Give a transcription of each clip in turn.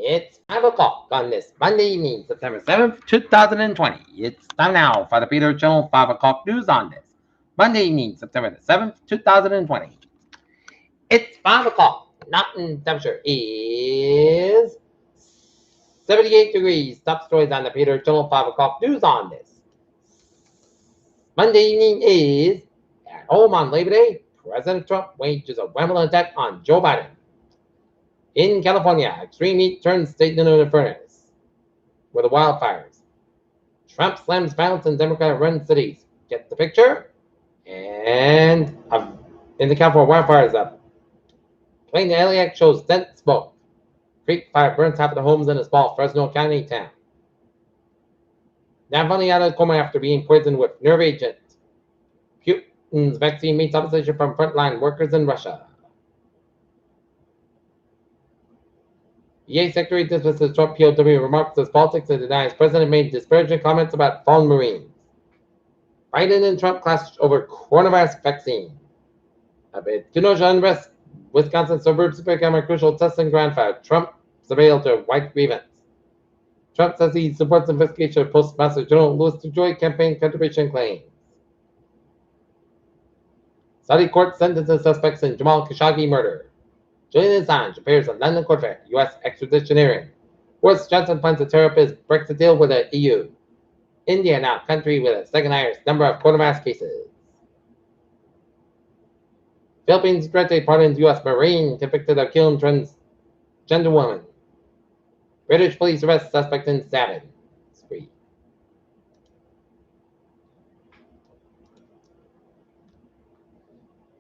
It's 5 o'clock on this Monday evening, September 7th, 2020. It's time now for the Peter Channel 5 o'clock news on this Monday evening, September the 7th, 2020. It's 5 o'clock. Mountain temperature is 78 degrees. Top stories on the Peter Channel 5 o'clock news on this Monday evening is at home on Labor Day. President Trump wages a Wimbledon attack on Joe Biden. In California, extreme heat turns state into a furnace with the wildfires. Trump slams violence in Democrat-run cities. Get the picture? And in the California wildfires, plane LAX shows dense smoke. Creek fire burns half of the homes in a small Fresno County town. Now finally out of coma after being poisoned with nerve agent. Putin's vaccine meets opposition from frontline workers in Russia. EA Secretary dismisses Trump POW remarks as politics and denies President made disparaging comments about fallen Marines. Biden and Trump clashed over coronavirus vaccine. Amid Kenosha unrest, Wisconsin suburbs become a crucial testing ground for Trump surveilled to white grievance. Trump says he supports investigation of Postmaster General Louis DeJoy campaign contribution claims. Saudi court sentences suspects in Jamal Khashoggi murder. Julian Assange appears in London court for U.S. extradition hearing. Boris Johnson plans to tear up his Brexit deal with the EU. India now country with the second highest number of coronavirus cases. Philippines directly pardons U.S. Marine convicted of killing transgender woman. British police arrest suspect in stabbing spree.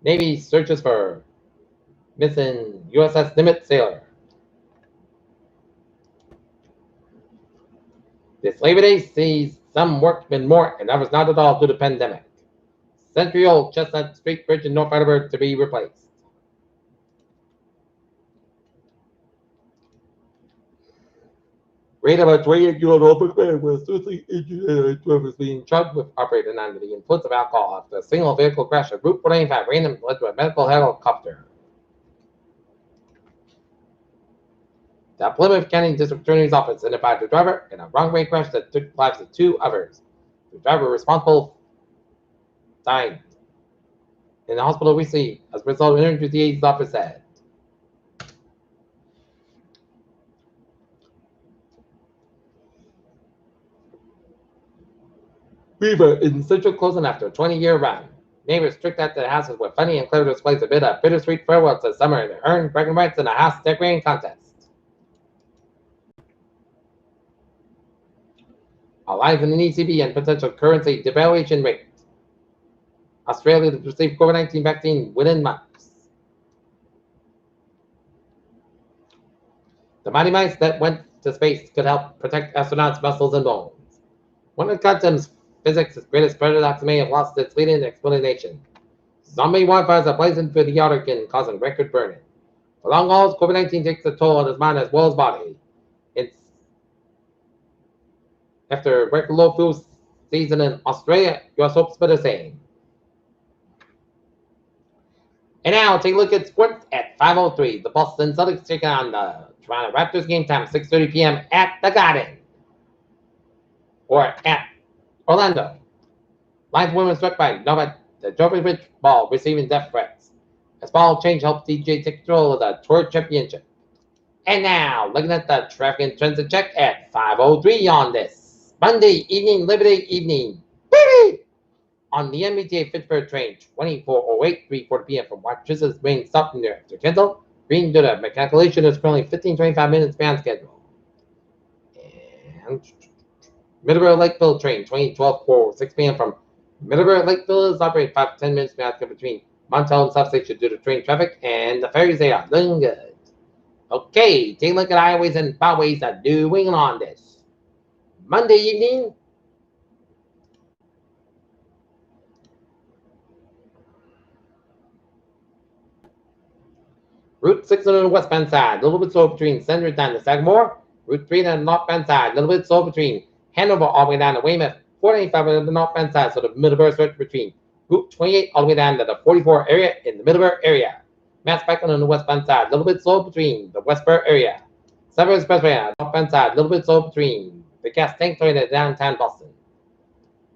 Navy searches for missing USS Nimitz sailor. This Labor Day sees some workmen more and others not at all due to pandemic. Century-old Chestnut Street Bridge in North Attleboro to be replaced. Rate of a 28-year-old old man was seriously injured and was being charged with operating under the influence of alcohol after a single vehicle crash at Route 495 random led to a medical helicopter. The Plymouth County District Attorney's Office identified the driver in a wrong-way crash that took the lives of 2 others. The driver responsible died in the hospital recently as a result of injuries, the AG's office said. Beaver in Central closing after a 20-year run. Neighbors tricked out their houses with funny and clever displays amid a bittersweet farewell to summer and earned bragging rights in a house decorating contest. Alive in the ECB and potential currency devaluation rate. Australia to receive COVID-19 vaccine within months. The mighty mice that went to space could help protect astronauts' muscles and bones. One of quantum's physics' greatest paradox may have lost its leading explanation. Zombie wildfires are blazing through the Arctic causing record burning. For long hauls, COVID-19 takes a toll on his mind as well as body. It's after record low flu season in Australia, US hopes for the same. And now take a look at sports at 5:03. The Boston Celtics take on the Toronto Raptors. Game time 6:30 p.m. at the Garden or at Orlando. Lions women struck by Novak Djokovic ball receiving death threats. As ball change helped DJ take control of the Tour Championship. And now, looking at the traffic and transit check at 5:03 on this Monday evening, Labor Day evening. Woo! On the MBTA Fitchburg train 2408, 3:40 p.m. from Massachusetts, being stopped near after cancel. Green due to mechanical issue is currently 15-25 minutes behind schedule. And Middleborough Lakeville train 2012 6 p.m. from Middleborough Lakeville is operating 5 to 10 minutes behind schedule between Montel and South Station due to train traffic, and the ferries they are doing good. Okay, take a look at highways and byways are doing on this Monday evening. Route 6 on the westbound side, a little bit slow between Center down to Sagamore. Route 3 on the northbound side, a little bit slow between Hanover all the way down to Weymouth. 485 on the northbound side, so the Middleborough stretch between Route 28 all the way down to the 44 area in the Middleborough area. Mass Pike on the westbound side, a little bit slow between the Westborough area. Suburban Expressway, northbound side, a little bit slow between the gas tank train at downtown Boston.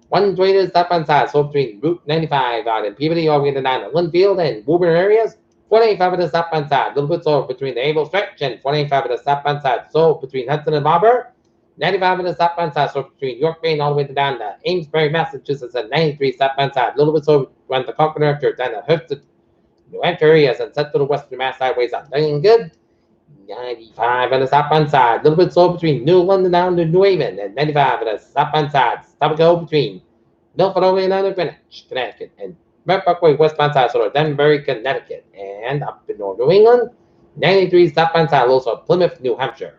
120 southbound side, slow between Route 95 out in Peabody all the way to Linfield and Woburn areas. 485 of the southbound side, a little bit slow between the Able Stretch and 485 of the southbound side, slow between Hudson and Marlborough. 95 of the southbound side, slow between York Main all the way down to Amesbury, Massachusetts, and 93 southbound side, a little bit slow when the Concord Church and the Hudson, New Hampshire areas and set to the western Mass highways are looking good. 95 on the southbound side, a little bit slow between New London down to New Haven, and 95 on the southbound side, stop and go between Milford over down to Greenwich, Connecticut, and Merritt Parkway westbound side, sort of Danbury, Connecticut, and up in North New England, 93 southbound side, also Plymouth, New Hampshire.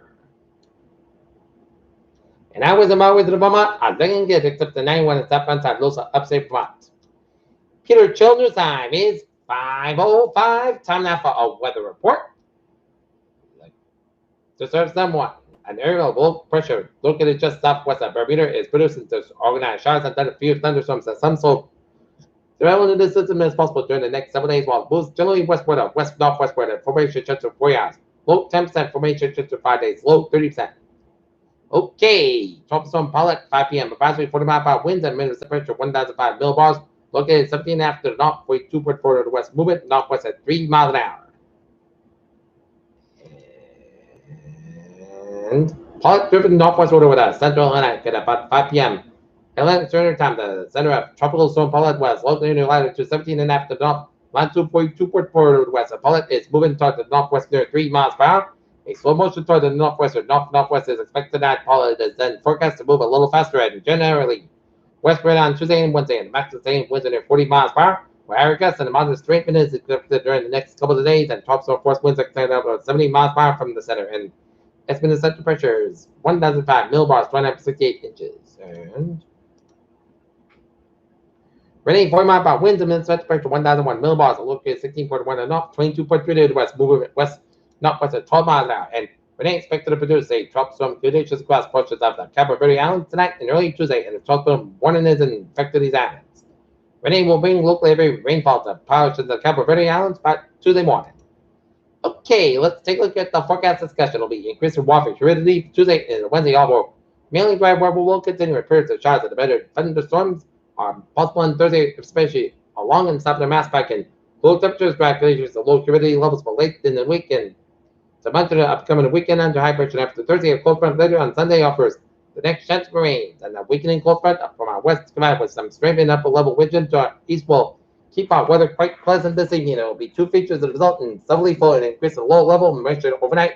And I was on my way to the Vermont, I didn't get except the 91 on the southbound side, also upstate Vermont. Peter Children's time is 5:05. Time now for a weather report. Deserves somewhat. An area of low pressure located just southwest of Bermuda is producing organized showers and then a few thunderstorms and some slope. The relevant this system is possible during the next 7 days while moves generally westward or west-northwestward and formation chance for 4 hours. Low 10% formation chance for 5 days. Low 30%. Okay. Tropical storm Paulette 5 p.m. Advisory 40 mile per hour winds and minimum temperature 1,005 millibars. Located 17 after the north, 42.4 to the west. Movement northwest at 3 miles an hour. And Paulette driven northwest order with us. Central Atlantic at about 5 p.m. Atlantic Standard Time, the center of tropical storm Paulette was located in the latitude 17 and after the north, latitude 42.4 to the west. So Paulette is moving toward the northwest near 3 miles per hour. A slow motion toward the northwest or northwest is expected that Paulette is then forecast to move a little faster and generally westward on Tuesday and Wednesday, and the max sustained winds near 40 miles per hour. Where air gusts and the moderate strength is expected during the next couple of days, and tropical force winds extend about 70 miles per hour from the center. And estimated center pressure is 1,005 millibars, 29.68 inches. And raining 40 miles per hour winds and minimum center pressure 1,001 millibars, located 16.1 and north, 22.3 to the west, moving west northwest at 12 miles an hour. And rain expected to produce a tropical storm conditions across portions of the Cabo Verde Islands tonight and early Tuesday, and the tropical storm warning is in effect of these islands. Rain will bring locally heavy rainfall to portions of the Cabo Verde Islands by Tuesday morning. Okay, let's take a look at the forecast discussion. It'll be increasing water humidity Tuesday and Wednesday. All mainly dry weather will continue with periods of showers and the better thunderstorms are possible on Thursday, especially along and southern Mass Pike, and low temperatures, dry conditions, and low humidity levels for late in the weekend. So much of the upcoming weekend under high pressure after Thursday, a cold front later on Sunday offers the next chance for rains, and the weakening cold front up from our west command with some strengthening upper level wind to our east will keep our weather quite pleasant this evening. It will be two features that result in southerly flow and increase the low level moisture overnight.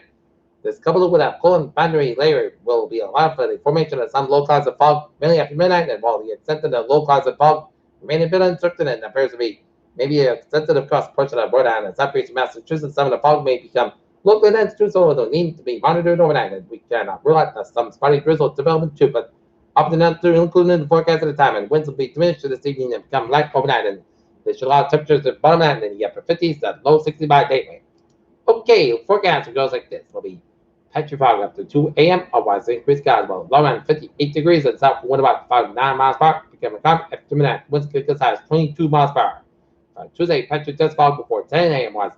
This coupled with a cool and boundary layer will be allowed for the formation of some low clouds of fog mainly after midnight, and while the extent of the low clouds of fog remain a bit uncertain and appears to be maybe a sensitive cross portion of Rhode Island and southeast Massachusetts, some of the fog may become locally dense too, so it'll need to be monitored overnight, and we cannot rule out some spotty drizzle development too, but up to not to include in the forecast at the time, and winds will be diminished this evening and become light overnight, and they should allow temperatures to bottom out, and then you get for 50s to low 60 by daylight. Okay, forecast goes like this. It'll be patchy fog up to 2 a.m. Otherwise, increased skies will low around 58 degrees and south wind about 5 to 9 miles per hour. Becoming calm after midnight. Winds could get as high as 22 miles per hour. Tuesday, patchy dust fog before 10 a.m. was.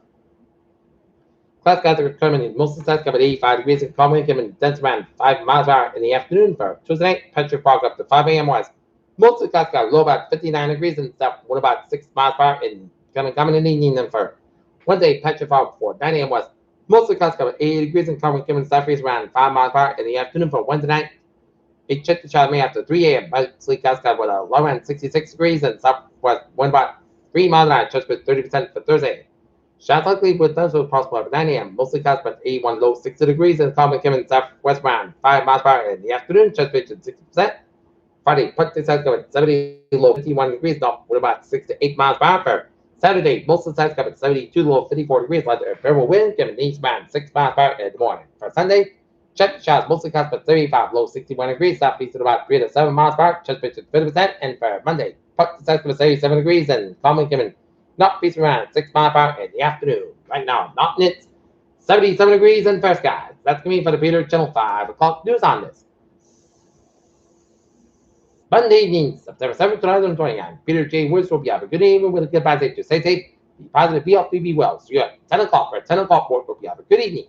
Cloud skies are coming in most of the skies at 85 degrees and calming, coming dense around 5 miles per hour in the afternoon. For Tuesday night, patchy fog up to 5 a.m. was. Most of the clouds got low about 59 degrees and south wind about 6 miles per hour and coming in the evening. And for Wednesday, patchy fog before 9 a.m. was. Most of the clouds cover 80 degrees and coming southeast around 5 miles per hour in the afternoon. For Wednesday night, it checked the shot me after 3 a.m. Mostly clouds cover a low around 66 degrees and southwest wind about 3 miles an hour, just with 30% for Thursday. Shots likely with thunderstorms possible at 9 a.m. Mostly clouds but 81 low 60 degrees and coming southwest around 5 miles per hour in the afternoon, just with 60%. Friday, Pacific sides covered 70 low 51 degrees, north with about 6 to 8 miles per hour. For Saturday, most of the sides covered 72 low 54 degrees, light to favorable wind, giving east around 6 miles per hour in the morning. For Sunday, check the shots, mostly clouds but 35 low 61 degrees, southeast at about 3 to 7 miles per hour, just with 50%. And for Monday, Pacific sides covered 77 degrees and calming, giving northeast around 6 miles per hour in the afternoon. Right now, Norton, it's 77 degrees and fair skies. That's going to be for the Peter Channel 5 o'clock news on this Monday evening, September 7th, 2029. Peter J. Woods will be have a good evening with a good message to stay safe, be positive, be healthy, be well. So, yeah, 10 o'clock or 10 o'clock work will be have a good evening.